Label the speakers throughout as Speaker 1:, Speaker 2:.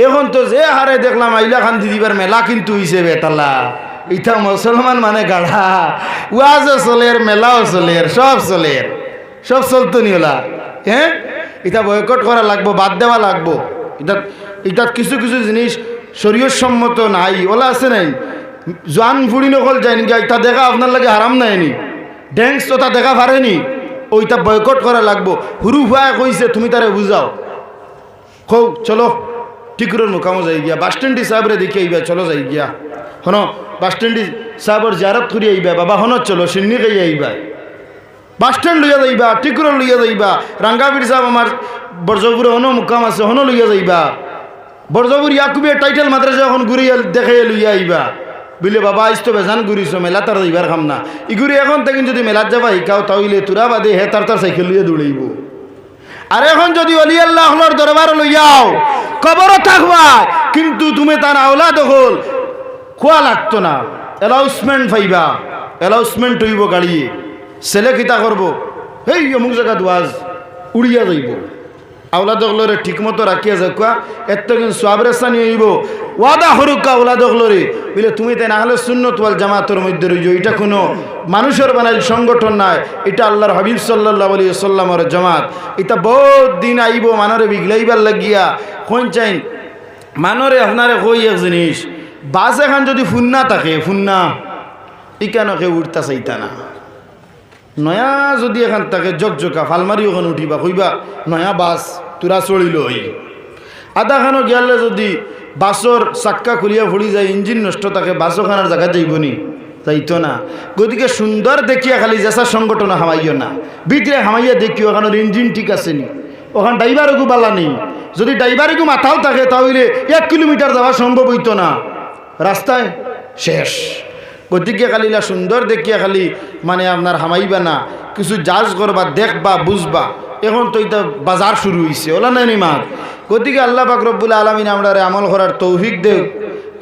Speaker 1: এখন তো যে হারে দেখলাম আইলা খান্দি দিবার মেলা কিন্তু হইছে বেতালা। ইটা মুসলমান মানে গাড়া, ওয়াজও চলের, মেলাও চলের, সব চলের, সব চলতো নি ওলা। হ্যাঁ, এটা বয়কট করা লাগবো, বাদ দেওয়া লাগবো। এটা কিছু কিছু জিনিস শরীয়ত সম্মত নাই, ওলা আছে নাই। জোয়ান ফুড়ি নকল যায়নি, এটা দেখা আপনার লাগে হারাম নাইনি, ড্যান্স তো তা দেখা পারেনি, ওইটা বয়কট করা লাগবো। হুরু ফুয়া কইছে, তুমি তারে বুঝাও, কৌ চলো টিকুরের মুকামো যাই গিয়া, বাস স্ট্যান্ডি সাহেবরে দেখে আইবা, চলো যাই গিয়া হন বাস স্ট্যান্ডি সাহেবর জিয়ারত করি আইবা, বাবা হন চলো সিন্নি খাই আইবা, বাস স্ট্যান্ড লইয়া যাইবা, টিকুর লইয়া যাইবা, রাঙ্গাবীর সাহেব আমার বর্জপুরে হন মুকাম আছে, হন লইয়া যাইবা, বর্জপুর ইয়াকুবিয়া টাইটেল মাদ্রাসা এখন ঘুরিয়া দেখাইয়া লইয়া আইবা। বুঝলে বাবা আইস তো বেজান ঘুরিস, মেলা তার যাইবার খাম না, ইগুরি এখন থেকে যদি মেলাত যাবা শিকাও তাইলে তোরা বাদে হে তার সাইকেল লইয়া দৌড়াইব। আর এখন যদি অলি আল্লাহর দরবার লইয়াও কবরও থাকবা, কিন্তু তুমি তার আওলাদ হল খোয়া লাগতো না, অ্যালাউন্সমেন্ট পাইবা, অ্যালাউন্সমেন্ট হইব গাড়িয়ে, ছেলে কিতা করবো, হেই অমুক জায়গা ওয়াজ উড়িয়া যাইব। আওলাদ হলরে ঠিক মতো রাখিয়া যাকুয়া, এত কিন্তু সোয়াবরেসানি হইব, ওয়াদা হরুকা আওলাদ হলরে বুঝলে তুমি তাই না হলে সুন্নত ওয়াল জামাতের মধ্যে রইজ। এটা কোনো মানুষের বানাইল সংগঠন নাই, এটা আল্লাহর হাবিব সাল্লাল্লাহু আলাইহি ওয়াসাল্লামের জামাত। এটা বহুত দিন আইব মানরে বিগলাইবার লাগিয়া, কোন চাইন মানরে আপনারে কই এক জিনিস, বাস এখন যদি ফুন্না থাকে, ফুন্না ইকানকে উঠতা চাইতা না, নয়া যদি এখান থাকে জকজকা ফালমারি ওখানে উঠিবা, কইবা নয়া বাস তোরা চলিল, আধা খানো গেলে যদি বাসর চাক্কা খুলিয়া ফুলি যায়, ইঞ্জিন নষ্ট থাকে, বাসও খানার জায়গা যাইবনি, যাইতো না। গতিকে সুন্দর দেখিয়া খালি জেসা সংগঠন হামাইও না, ভিতরে হামাইয়া দেখিও ওখানের ইঞ্জিন ঠিক আছে নি, ওখান ড্রাইভারও বালা নেই। যদি ড্রাইভারও মাথাও থাকে তাহলে 1 কিলোমিটার যাওয়া সম্ভব হইতো না, রাস্তায় শেষ। গতিকে খালিলা সুন্দর দেখিয়া খালি মানে আপনার হামাইবা না, কিছু জাজ করবা, দেখবা, বুঝবা। এখন তো এটা বাজার শুরু হয়েছে, ওলা নাই মাত। গতিকে আল্লাহ পাক রব্বুল আলামিন আমরা আমল করার তৌফিক দেও।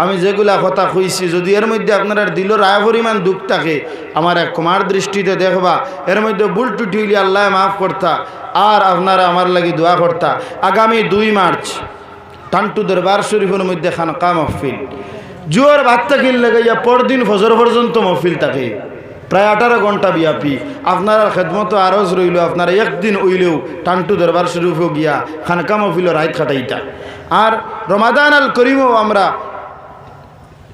Speaker 1: আমি যেগুলা কথা কইছি যদি এর মধ্যে আপনার দিলের আয় পরিমাণ দুঃখ থাকে, আমার এক কুমার দৃষ্টিতে দেখবা, এর মধ্যে ভুল টুটি হইলে আল্লাহ মাফ করতা, আর আপনারা আমার লাগি দোয়া করতা। আগামী 2 মার্চ টান্টু দরবার শরীফের মধ্যে খানকা মাহফিল, জোর ভাত থাকিল লাগাইয়া পরদিন ফজর পর্যন্ত মহফিল থাকে, প্রায় 18 ঘন্টা ব্যাপী। আপনারা খেদমত আরজ রইল, আপনারা একদিন ওইলেও টান্টু দরবার শরীফেও গিয়া খানকা মহফিলের রাত খাটাইতা। আর রমাদান আল করিমও আমরা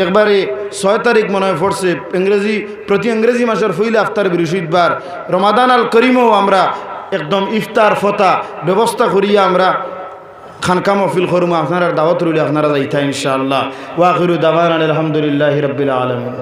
Speaker 1: একবারে 6 তারিখ মনে হয় পড়ছে, ইংরেজি প্রতি ইংরেজি মাসের ফইলে আফতার বৃহস্পতিবার, রমাদান আল করিমও আমরা একদম ইফতার ফতা ব্যবস্থা করিয়া আমরা খানকা মহফিল করুম। আপনারা দাওয়াত রইলে আপনারা যাইতা ইনশাআল্লাহ। ওয়া আখিরু দাওয়ানা আলহামদুলিল্লাহি রাব্বিল আলামিন।